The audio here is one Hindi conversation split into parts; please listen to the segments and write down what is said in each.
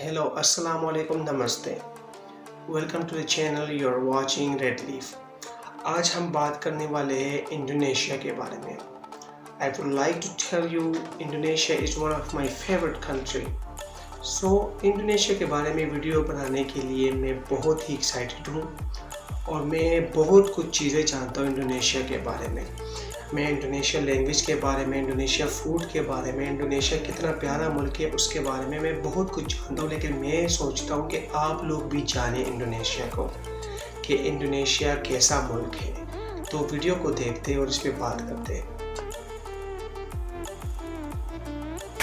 Hello, Assalamu alaikum, Namaste. Welcome to the channel you are watching Red Leaf. आज हम बात करने वाले हैं इंडोनेशिया के बारे में. I would like to tell you Indonesia is one of my favorite country. So Indonesia के बारे में वीडियो बनाने के लिए मैं बहुत ही एक्साइटेड हूँ और मैं बहुत कुछ चीज़ें जानता हूँ इंडोनेशिया के बारे में. मैं इंडोनेशियन लैंग्वेज के बारे में, इंडोनेशिया फूड के बारे में, इंडोनेशिया कितना प्यारा मुल्क है उसके बारे में मैं बहुत कुछ जानता हूँ. लेकिन मैं सोचता हूँ कि आप लोग भी जानें इंडोनेशिया को, कि इंडोनेशिया कैसा मुल्क है. तो वीडियो को देखते हैं और इस पर बात करते हैं.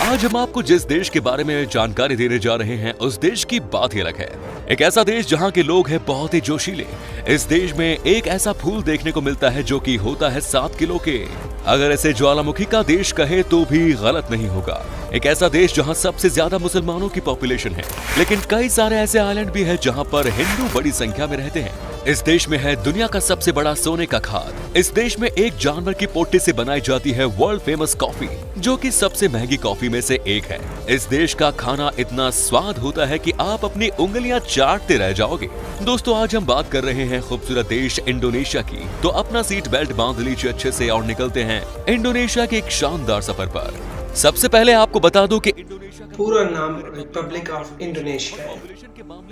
आज हम आपको जिस देश के बारे में जानकारी देने जा रहे हैं उस देश की बात ही अलग है. एक ऐसा देश जहां के लोग हैं बहुत ही जोशीले. इस देश में एक ऐसा फूल देखने को मिलता है जो कि होता है 7 किलो के. अगर इसे ज्वालामुखी का देश कहे तो भी गलत नहीं होगा. एक ऐसा देश जहां सबसे ज्यादा मुसलमानों की पॉपुलेशन है, लेकिन कई सारे ऐसे आइलैंड भी हैं जहां पर हिंदू बड़ी संख्या में रहते हैं. इस देश में है दुनिया का सबसे बड़ा सोने का खाद. इस देश में एक जानवर की पोटी से बनाई जाती है वर्ल्ड फेमस कॉफी, जो कि सबसे महंगी कॉफी में से एक है. इस देश का खाना इतना स्वाद होता है कि आप अपनी उंगलियां चाटते रह जाओगे. दोस्तों, आज हम बात कर रहे हैं खूबसूरत देश इंडोनेशिया की. तो अपना सीट बेल्ट बांध लीजिए अच्छे से और निकलते हैं इंडोनेशिया के एक शानदार सफर पर. सबसे पहले आपको बता दूं कि इंडोनेशिया पूरा नाम रिपब्लिक ऑफ इंडोनेशिया है.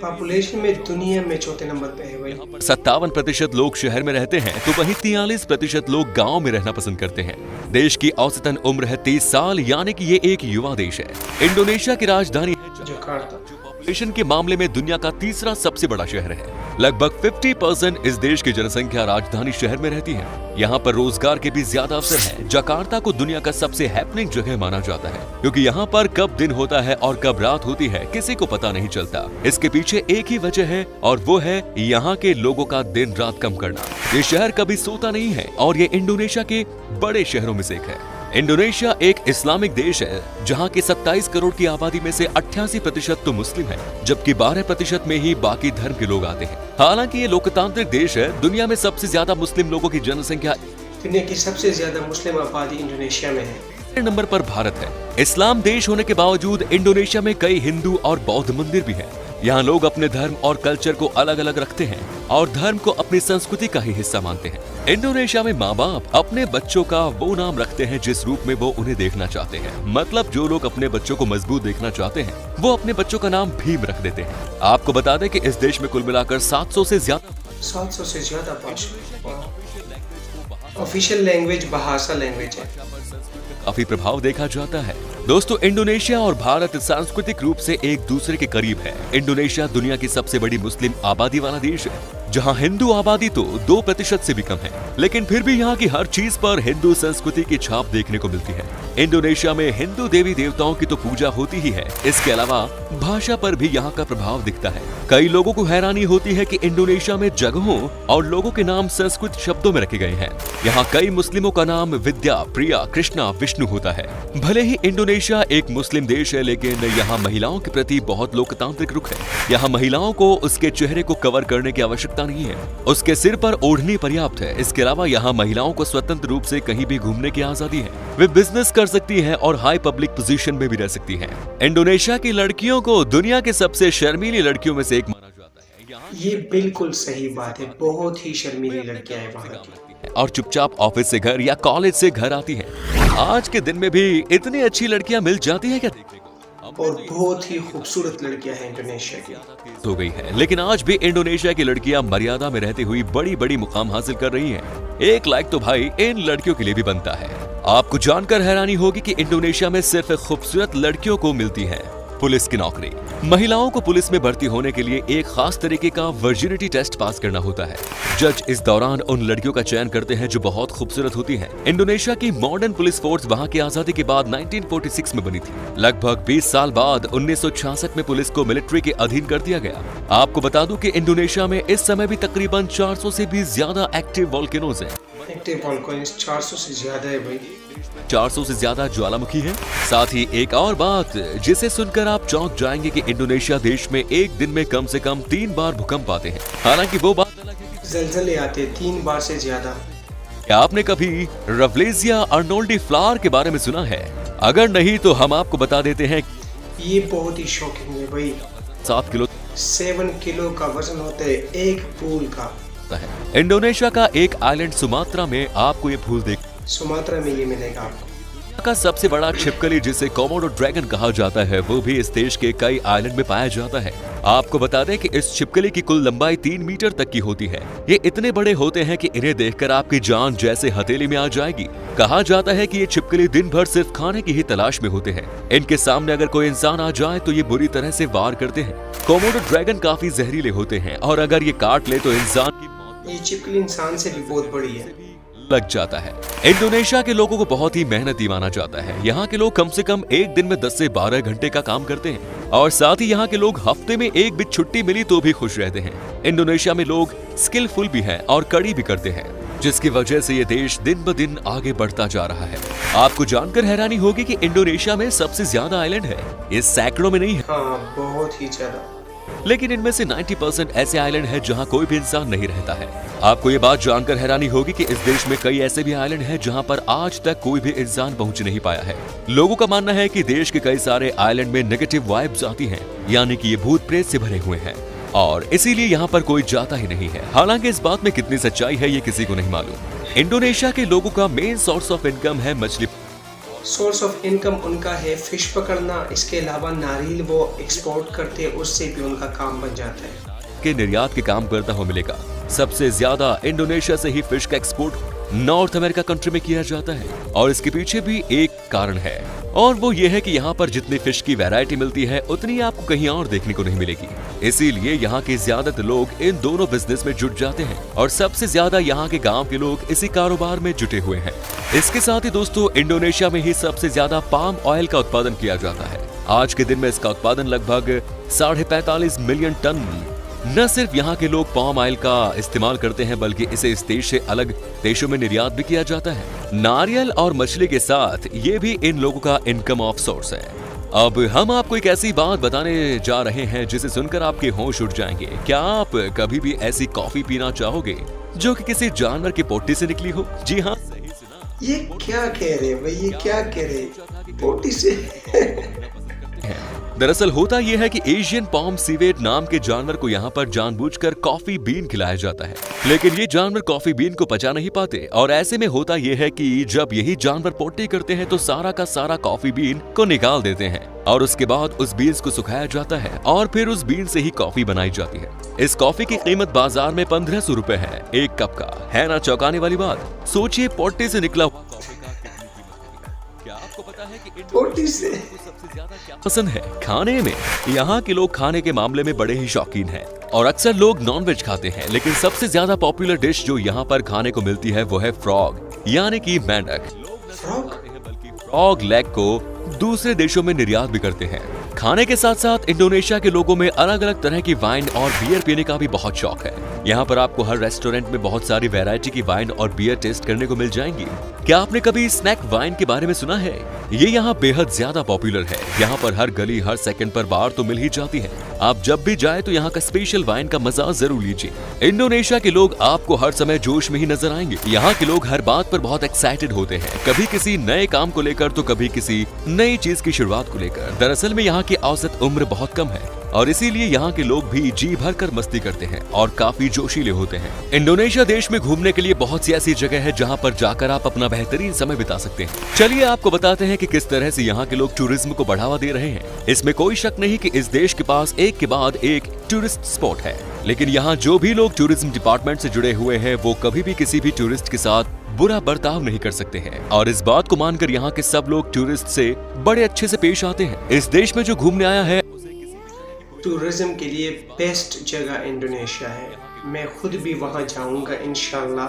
पॉपुलेशन में दुनिया में चौथे नंबर पे है भाई. 57% लोग शहर में रहते हैं तो वहीं 43% लोग गांव में रहना पसंद करते हैं. देश की औसतन उम्र है 30 साल, यानी कि ये एक युवा देश है. इंडोनेशिया की राजधानी है जकार्ता. पॉपुलेशन के मामले में दुनिया का तीसरा सबसे बड़ा शहर है. लगभग 50% इस देश की जनसंख्या राजधानी शहर में रहती है. यहाँ पर रोजगार के भी ज्यादा अवसर हैं. जकार्ता को दुनिया का सबसे हैपनिंग जगह माना जाता है, क्योंकि यहाँ पर कब दिन होता है और कब रात होती है किसी को पता नहीं चलता. इसके पीछे एक ही वजह है और वो है यहाँ के लोगों का दिन रात कम करना. ये शहर कभी सोता नहीं है और ये इंडोनेशिया के बड़े शहरों में से एक है. इंडोनेशिया एक इस्लामिक देश है जहां की 27 करोड़ की आबादी में से 88% तो मुस्लिम है, जबकि 12% में ही बाकी धर्म के लोग आते हैं. हालांकि ये लोकतांत्रिक देश है. दुनिया में सबसे ज्यादा मुस्लिम लोगों की जनसंख्या, दुनिया की सबसे ज्यादा मुस्लिम आबादी इंडोनेशिया में है. तीसरे नंबर पर भारत है. इस्लाम देश होने के बावजूद इंडोनेशिया में कई हिंदू और बौद्ध मंदिर भी हैं. यहाँ लोग अपने धर्म और कल्चर को अलग अलग रखते हैं और धर्म को अपनी संस्कृति का ही हिस्सा मानते हैं. इंडोनेशिया में माँ बाप अपने बच्चों का वो नाम रखते हैं जिस रूप में वो उन्हें देखना चाहते हैं. मतलब जो लोग अपने बच्चों को मजबूत देखना चाहते हैं वो अपने बच्चों का नाम भीम रख देते हैं. आपको बता दें कि इस देश में कुल मिलाकर 700 से ज्यादा भाषा. ऑफिशियल लैंग्वेज भाषा लैंग्वेज है. काफी प्रभाव देखा जाता है. दोस्तों, इंडोनेशिया और भारत सांस्कृतिक रूप से एक दूसरे के करीब है. इंडोनेशिया दुनिया की सबसे बड़ी मुस्लिम आबादी वाला देश है, जहां हिंदू आबादी तो 2% से भी कम है, लेकिन फिर भी यहाँ की हर चीज पर हिंदू संस्कृति की छाप देखने को मिलती है. इंडोनेशिया में हिंदू देवी देवताओं की तो पूजा होती ही है. इसके अलावा भाषा पर भी यहाँ का प्रभाव दिखता है. कई लोगों को हैरानी होती है कि इंडोनेशिया में जगहों और लोगों के नाम संस्कृत शब्दों में रखे गए हैं. यहाँ कई मुस्लिमों का नाम विद्या, प्रिया, कृष्णा, विष्णु होता है. भले ही इंडोनेशिया एक मुस्लिम देश है, लेकिन यहाँ महिलाओं के प्रति बहुत लोकतांत्रिक रुख है. यहाँ महिलाओं को उसके चेहरे को कवर करने की आवश्यकता नहीं है, उसके सिर पर ओढ़नी पर्याप्त है. इसके अलावा यहाँ महिलाओं को स्वतंत्र रूप से कहीं भी घूमने की आजादी है. वे बिजनेस कर सकती हैं और हाई पब्लिक पोजीशन में भी रह सकती हैं. इंडोनेशिया की लड़कियों को दुनिया के सबसे शर्मीली लड़कियों में से एक माना जाता है. ये बिल्कुल सही बात है. बहुत ही शर्मीली लड़कियां हैं वहाँ की और चुपचाप ऑफिस से घर या कॉलेज से घर आती हैं. आज के दिन में भी इतनी अच्छी लड़कियां मिल जाती हैं क्या देखने को? और बहुत ही खूबसूरत लड़कियां हैं इंडोनेशिया की. हो गई है, लेकिन आज भी इंडोनेशिया की लड़कियां मर्यादा में रहती हुई बड़ी बड़ी मुकाम हासिल कर रही हैं. एक लाइक तो भाई इन लड़कियों के लिए भी बनता है. आपको जानकर हैरानी होगी कि इंडोनेशिया में सिर्फ खूबसूरत लड़कियों को मिलती है पुलिस की नौकरी. महिलाओं को पुलिस में भर्ती होने के लिए एक खास तरीके का वर्जिनिटी टेस्ट पास करना होता है. जज इस दौरान उन लड़कियों का चयन करते हैं जो बहुत खूबसूरत होती हैं. इंडोनेशिया की मॉडर्न पुलिस फोर्स वहां की आजादी के बाद 1946 में बनी थी. लगभग 20 साल बाद 1966 में पुलिस को मिलिट्री के अधीन कर दिया गया. आपको बता दूं कि इंडोनेशिया में इस समय भी तकरीबन 400 से भी ज्यादा एक्टिव वोल्केनोज हैं. एक्टिव वोल्केनोज 400 से ज्यादा है भाई. 400 से ज्यादा ज्वालामुखी है. साथ ही एक और बात जिसे सुनकर आप चौंक जाएंगे कि इंडोनेशिया देश में एक दिन में कम से कम 3 बार भूकंप आते हैं. हालांकि वो बात अलग है कि ज़लज़ले आते 3 बार से ज्यादा. क्या आपने कभी रवलेजिया अर्नोल्डी फ्लावर के बारे में सुना है? अगर नहीं तो हम आपको बता देते हैं. ये बहुत ही शॉकिंग है भाई. 7 किलो 7 किलो का वजन होता है एक फूल का। है। इंडोनेशिया का एक आइलैंड सुमात्रा में आपको ये फूल देख सुमात्रा में ये मिलेगा आपको। का सबसे बड़ा छिपकली जिसे कोमोडो ड्रैगन कहा जाता है वो भी इस देश के कई आइलैंड में पाया जाता है। आपको बता दें कि इस छिपकली की कुल लंबाई 3 मीटर तक की होती है। ये इतने बड़े होते हैं कि इन्हें देखकर आपकी जान जैसे हथेली में आ जाएगी। कहा जाता है कि ये छिपकली दिन भर सिर्फ खाने की ही तलाश में होते हैं। इनके सामने अगर कोई इंसान आ जाए तो ये बुरी तरह से वार करते हैं। कोमोडो ड्रैगन काफी जहरीले होते हैं और अगर ये काट ले तो इंसान की ये छिपकली इंसान से भी बहुत बड़ी है। लग जाता है। इंडोनेशिया के लोगों को बहुत ही मेहनती माना जाता है। यहाँ के लोग कम से कम एक दिन में 10 से 12 घंटे का काम करते हैं और साथ ही यहाँ के लोग हफ्ते में एक भी छुट्टी मिली तो भी खुश रहते हैं। इंडोनेशिया में लोग स्किलफुल भी हैं और कड़ी भी करते हैं, जिसकी वजह से ये देश दिन ब दिन आगे बढ़ता जा रहा है। आपको जानकर हैरानी होगी कि इंडोनेशिया में सबसे ज्यादा आइलैंड है। ये सैकड़ों में नहीं है, हाँ, बहुत ही ज्यादा। लेकिन इनमें से 90% ऐसे आइलैंड हैं जहां कोई भी इंसान नहीं रहता है। आपको ये बात जानकर हैरानी होगी कि इस देश में कई ऐसे भी आइलैंड हैं जहां पर आज तक कोई भी इंसान पहुंच नहीं पाया है। लोगों का मानना है कि देश के कई सारे आइलैंड में नेगेटिव वाइब्स आती हैं, यानी कि ये भूत प्रेत से भरे हुए हैं और इसीलिए यहाँ पर कोई जाता ही नहीं है। हालांकि इस बात में कितनी सच्चाई है ये किसी को नहीं मालूम। इंडोनेशिया के लोगों का मेन सोर्स ऑफ इनकम है मछली। सोर्स ऑफ इनकम उनका है फिश पकड़ना। इसके अलावा नारियल वो एक्सपोर्ट करते हैं, उससे भी उनका काम बन जाता है। के निर्यात के काम करता हुआ मिलेगा। सबसे ज्यादा इंडोनेशिया से ही फिश का एक्सपोर्ट नॉर्थ अमेरिका कंट्री में किया जाता है और इसके पीछे भी एक कारण है और वो ये है कि यहाँ पर जितनी फिश की वैरायटी मिलती है उतनी आपको कहीं और देखने को नहीं मिलेगी। इसीलिए यहाँ के ज्यादातर लोग इन दोनों बिजनेस में जुट जाते हैं और सबसे ज्यादा यहाँ के गांव के लोग इसी कारोबार में जुटे हुए हैं। इसके साथ ही दोस्तों इंडोनेशिया में ही सबसे ज्यादा पाम ऑयल का उत्पादन किया जाता है। आज के दिन में इसका उत्पादन लगभग 45.5 मिलियन टन। न सिर्फ यहाँ के लोग पाम ऑयल का इस्तेमाल करते हैं बल्कि इसे इस देश से अलग देशों में निर्यात भी किया जाता है। नारियल और मछली के साथ ये भी इन लोगों का इनकम ऑफ सोर्स है। अब हम आपको एक ऐसी बात बताने जा रहे हैं जिसे सुनकर आपके होश उड़ जाएंगे। क्या आप कभी भी ऐसी कॉफी पीना चाहोगे जो कि किसी जानवर की पोटी से निकली हो? जी हाँ, सही सुना। ये क्या कह रहे भाई, ये क्या कह रहे पोटी से? दरअसल होता यह है कि एशियन पाम सीवेट नाम के जानवर को यहाँ पर जानबूझकर कॉफी बीन खिलाया जाता है, लेकिन ये जानवर कॉफी बीन को पचा नहीं पाते और ऐसे में होता यह है कि जब यही जानवर पोटी करते हैं तो सारा का सारा कॉफी बीन को निकाल देते हैं और उसके बाद उस बीन्स को सुखाया जाता है और फिर उस बीन से ही कॉफी बनाई जाती है। इस कॉफी की कीमत बाजार में 1500 रुपए है एक कप का। है ना चौंकाने वाली बात? सोचिए पोटी से निकला आपको पता है कि पोटी से सबसे ज्यादा क्या पसंद है खाने में? यहाँ के लोग खाने के मामले में बड़े ही शौकीन हैं और अक्सर लोग नॉनवेज खाते हैं, लेकिन सबसे ज्यादा पॉपुलर डिश जो यहाँ पर खाने को मिलती है वो है फ्रॉग, यानी कि मेंढक। फ्रॉग लेग को दूसरे देशों में निर्यात भी करते हैं। खाने के साथ साथ इंडोनेशिया के लोगों में अलग अलग तरह की वाइन और बियर पीने का भी बहुत शौक है। यहाँ पर आपको हर रेस्टोरेंट में बहुत सारी वैरायटी की वाइन और बियर टेस्ट करने को मिल जाएंगी। क्या आपने कभी स्नैक वाइन के बारे में सुना है? ये यहाँ बेहद ज्यादा पॉपुलर है। यहाँ पर हर गली हर सेकंड पर बार तो मिल ही जाती है। आप जब भी जाए तो यहाँ का स्पेशल वाइन का मजा जरूर लीजिए। इंडोनेशिया के लोग आपको हर समय जोश में ही नजर आएंगे। यहाँ के लोग हर बात पर बहुत एक्साइटेड होते हैं, कभी किसी नए काम को लेकर तो कभी किसी नई चीज की शुरुआत को लेकर। दरअसल में यहाँ की औसत उम्र बहुत कम है और इसीलिए यहाँ के लोग भी जी भर कर मस्ती करते हैं और काफी जोशीले होते हैं। इंडोनेशिया देश में घूमने के लिए बहुत सी ऐसी जगह है जहाँ पर जाकर आप अपना बेहतरीन समय बिता सकते हैं। चलिए आपको बताते हैं कि किस तरह से यहाँ के लोग टूरिज्म को बढ़ावा दे रहे हैं। इसमें कोई शक नहीं कि इस देश के पास एक के बाद एक टूरिस्ट स्पॉट है, लेकिन यहाँ जो भी लोग टूरिज्म डिपार्टमेंट से जुड़े हुए हैं वो कभी भी किसी भी टूरिस्ट के साथ बुरा बर्ताव नहीं कर सकते हैं और इस बात को मानकर यहाँ के सब लोग टूरिस्ट से बड़े अच्छे से पेश आते हैं। इस देश में जो घूमने आया है टूरिज्म के लिए बेस्ट जगह इंडोनेशिया है। मैं खुद भी वहां जाऊंगा इंशाल्लाह,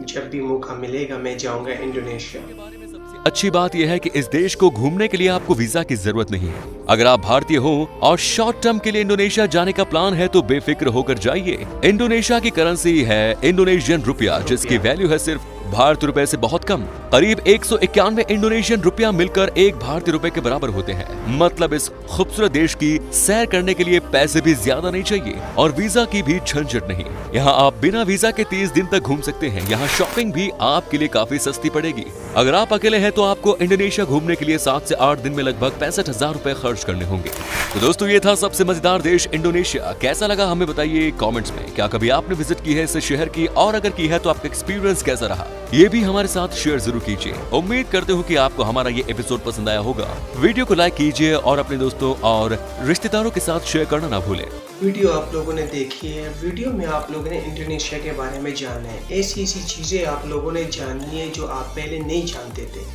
जब भी मौका मिलेगा मैं जाऊंगा इंडोनेशिया। अच्छी बात यह है कि इस देश को घूमने के लिए आपको वीजा की जरूरत नहीं है। अगर आप भारतीय हो और शॉर्ट टर्म के लिए इंडोनेशिया जाने का प्लान है तो बेफिक्र होकर जाइए। इंडोनेशिया की करेंसी है इंडोनेशियन रुपया, जिसकी वैल्यू है सिर्फ भारतीय रुपए से बहुत कम, करीब 191 इंडोनेशियन रुपया मिलकर एक भारतीय रुपए के बराबर होते हैं। मतलब इस खूबसूरत देश की सैर करने के लिए पैसे भी ज्यादा नहीं चाहिए और वीजा की भी झंझट नहीं। यहाँ आप बिना वीजा के 30 दिन तक घूम सकते हैं। यहाँ शॉपिंग भी आपके लिए काफी सस्ती पड़ेगी। अगर आप अकेले हैं तो आपको इंडोनेशिया घूमने के लिए 7 से 8 दिन में लगभग 65,000 रुपए खर्च करने होंगे। तो दोस्तों, ये था सबसे मजेदार देश इंडोनेशिया। कैसा लगा हमें बताइए कमेंट्स में। क्या कभी आपने विजिट की है इस शहर की, और अगर की है तो आपका एक्सपीरियंस कैसा रहा, ये भी हमारे साथ शेयर जरूर कीजिए। उम्मीद करते हूँ कि आपको हमारा ये एपिसोड पसंद आया होगा। वीडियो को लाइक कीजिए और अपने दोस्तों और रिश्तेदारों के साथ शेयर करना ना भूलें। वीडियो आप लोगों ने देखी है। वीडियो में आप लोगों ने इंडोनेशिया के बारे में जाना है। ऐसी चीज़ें आप लोगों ने जाननी है जो आप पहले नहीं जानते थे।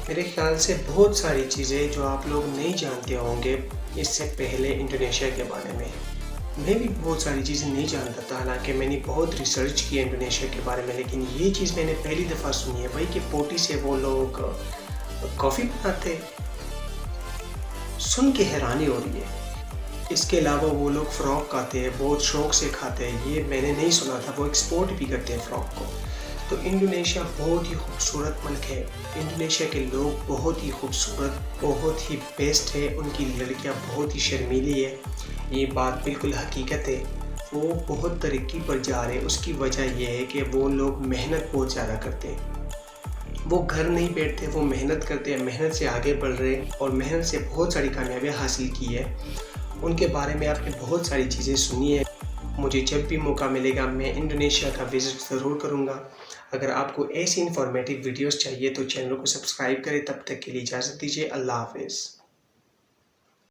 मेरे ख्याल से बहुत सारी चीज़ें जो आप लोग नहीं जानते होंगे इससे पहले इंडोनेशिया के बारे में। मैं भी बहुत सारी चीज़ें नहीं जानता था, हालांकि मैंने बहुत रिसर्च किया इंडोनेशिया के बारे में, लेकिन ये चीज़ मैंने पहली दफ़ा सुनी है भाई कि पोटी से वो लोग कॉफ़ी बनाते। सुन के हैरानी हो रही है। इसके अलावा वो लोग फ्रॉक खाते हैं, बहुत शौक से खाते हैं। ये मैंने नहीं सुना था। वो एक्सपोर्ट भी करते हैं फ्रॉक को। तो इंडोनेशिया बहुत ही खूबसूरत मुल्क है। इंडोनेशिया के लोग बहुत ही खूबसूरत, बहुत ही बेस्ट है। उनकी लड़कियां बहुत ही शर्मीली है। ये बात बिल्कुल हकीकत है। वो बहुत तरक्की पर जा रहे हैं। उसकी वजह यह है कि वो लोग मेहनत बहुत ज़्यादा करते हैं। वो घर नहीं बैठते, वो मेहनत करते हैं, मेहनत से आगे बढ़ रहे हैं और मेहनत से बहुत सारी कामयाबियाँ हासिल की है। उनके बारे में आपने बहुत सारी चीज़ें सुनी है। मुझे जब भी मौका मिलेगा मैं इंडोनेशिया का विज़िट ज़रूर करूँगा। अगर आपको ऐसी इन्फॉर्मेटिव वीडियोस चाहिए तो चैनल को सब्सक्राइब करें। तब तक के लिए इजाज़त दीजिए। अल्लाह हाफ़िज़।